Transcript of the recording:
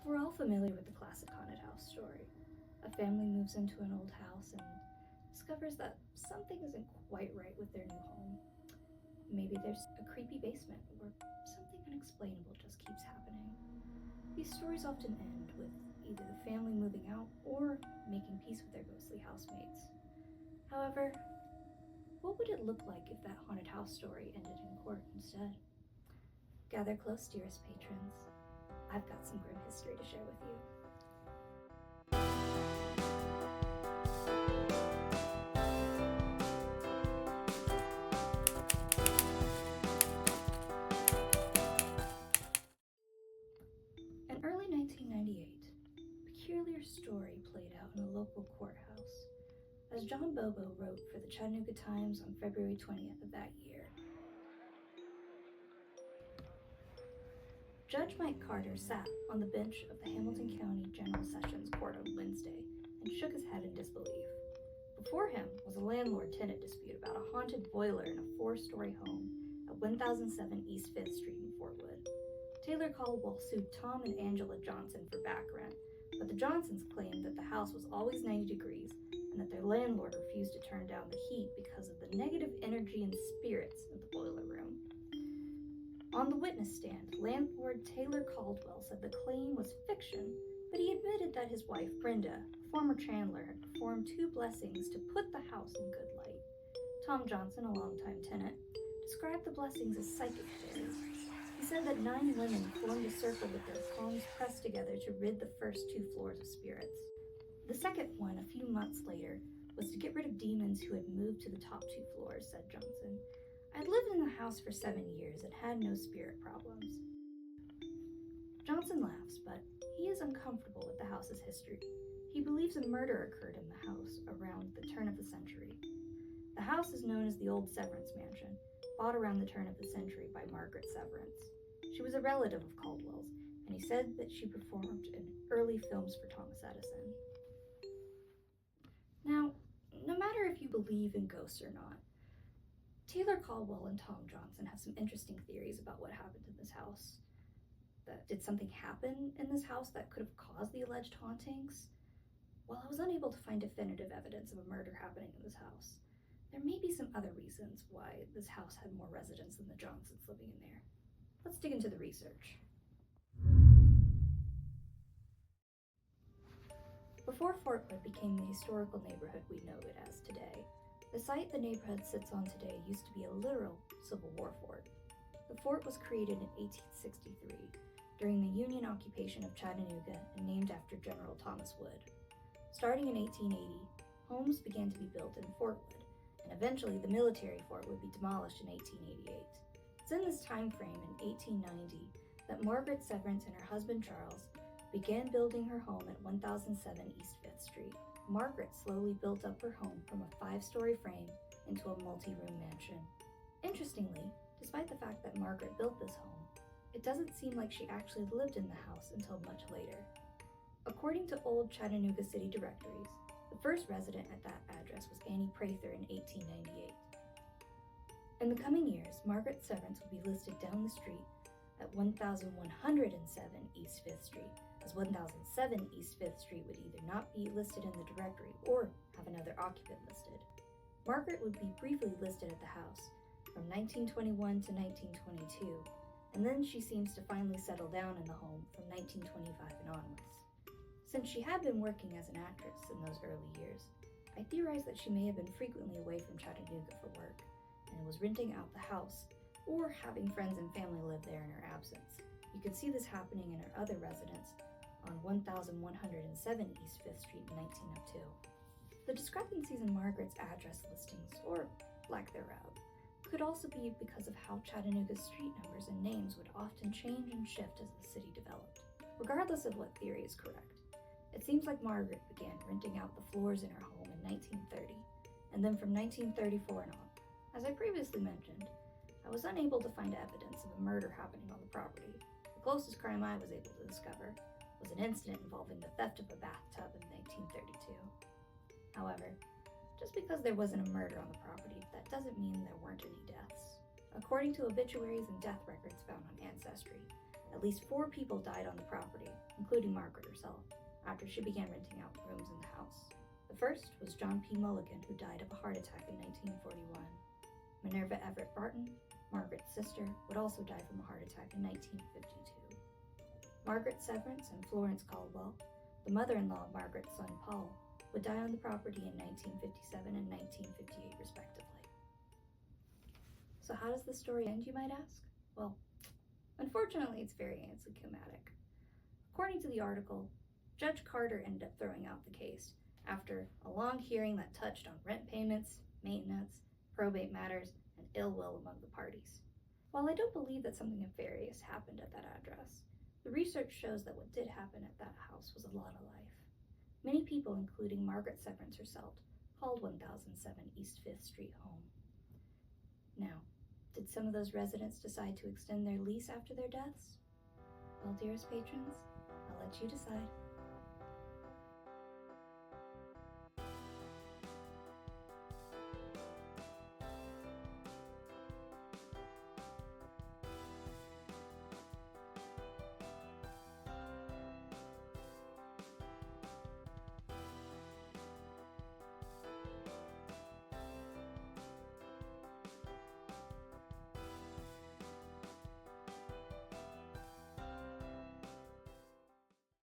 We're all familiar with the classic haunted house story. A family moves into an old house and discovers that something isn't quite right with their new home. Maybe there's a creepy basement or something unexplainable just keeps happening. These stories often end with either the family moving out or making peace with their ghostly housemates. However, what would it look like if that haunted house story ended in court instead? Gather close, dearest patrons. I've got some grim history to share with you. In early 1998, a peculiar story played out in a local courthouse, as John Bobo wrote for the Chattanooga Times on February 20th of that year. Judge Mike Carter sat on the bench of the Hamilton County General Sessions Court on Wednesday and shook his head in disbelief. Before him was a landlord-tenant dispute about a haunted boiler in a 4-story home at 1007 East 5th Street in Fort Wood. Taylor Caldwell sued Tom and Angela Johnson for back rent, but the Johnsons claimed that the house was always 90 degrees and that their landlord refused to turn down the heat because of the negative energy and spirits of the boiler room. On the witness stand, landlord Taylor Caldwell said the claim was fiction, but he admitted that his wife, Brenda, a former chandler, had performed 2 blessings to put the house in good light. Tom Johnson, a longtime tenant, described the blessings as psychic fairies. He said that 9 women formed a circle with their palms pressed together to rid the first 2 floors of spirits. The second one, a few months later, was to get rid of demons who had moved to the top 2 floors, said Johnson. I'd lived in the house for 7 years and had no spirit problems. Johnson laughs, but he is uncomfortable with the house's history. He believes a murder occurred in the house around the turn of the century. The house is known as the old Severance Mansion, bought around the turn of the century by Margaret Severance. She was a relative of Caldwell's, and he said that she performed in early films for Thomas Edison. Now, no matter if you believe in ghosts or not, Taylor Caldwell and Tom Johnson have some interesting theories about what happened in this house. Did something happen in this house that could have caused the alleged hauntings? While I was unable to find definitive evidence of a murder happening in this house, there may be some other reasons why this house had more residents than the Johnsons living in there. Let's dig into the research. Before Fort Wood became the historical neighborhood we know it as today, the site the neighborhood sits on today used to be a literal Civil War fort. The fort was created in 1863 during the Union occupation of Chattanooga and named after General Thomas Wood. Starting in 1880, homes began to be built in Fort Wood, and eventually the military fort would be demolished in 1888. It's in this time frame in 1890 that Margaret Severance and her husband Charles began building her home at 1007 East 5th Street. Margaret slowly built up her home from a 5-story frame into a multi-room mansion. Interestingly, despite the fact that Margaret built this home, it doesn't seem like she actually lived in the house until much later. According to old Chattanooga city directories, the first resident at that address was Annie Prather in 1898. In the coming years, Margaret Severance would be listed down the street at 1107 East 5th Street, as 1007 East 5th Street would either not be listed in the directory or have another occupant listed. Margaret would be briefly listed at the house from 1921 to 1922, and then she seems to finally settle down in the home from 1925 and onwards. Since she had been working as an actress in those early years, I theorize that she may have been frequently away from Chattanooga for work, and was renting out the house or having friends and family live there in her absence. You can see this happening in her other residence on 1107 East 5th Street in 1902. The discrepancies in Margaret's address listings, or lack thereof, could also be because of how Chattanooga's street numbers and names would often change and shift as the city developed. Regardless of what theory is correct, it seems like Margaret began renting out the floors in her home in 1930, and then from 1934 and on. As I previously mentioned, I was unable to find evidence of a murder happening on the property. The closest crime I was able to discover was an incident involving the theft of a bathtub in 1932. However, just because there wasn't a murder on the property, that doesn't mean there weren't any deaths. According to obituaries and death records found on Ancestry, at least 4 people died on the property, including including Margaret herself, after she began renting out rooms in the house. The first was John P. Mulligan, who died of a heart attack in 1941. Minerva Everett Barton, Margaret's sister, would also die from a heart attack in 1952. Margaret Severance and Florence Caldwell, the mother-in-law of Margaret's son Paul, would die on the property in 1957 and 1958 respectively. So how does the story end, you might ask? Well, unfortunately, it's very anticlimactic. According to the article, Judge Carter ended up throwing out the case after a long hearing that touched on rent payments, maintenance, probate matters, and ill will among the parties. While I don't believe that something nefarious happened at that address, the research shows that what did happen at that house was a lot of life. Many people, including Margaret Severance herself, called 1007 East 5th Street home. Now, did some of those residents decide to extend their lease after their deaths? Well, dearest patrons, I'll let you decide.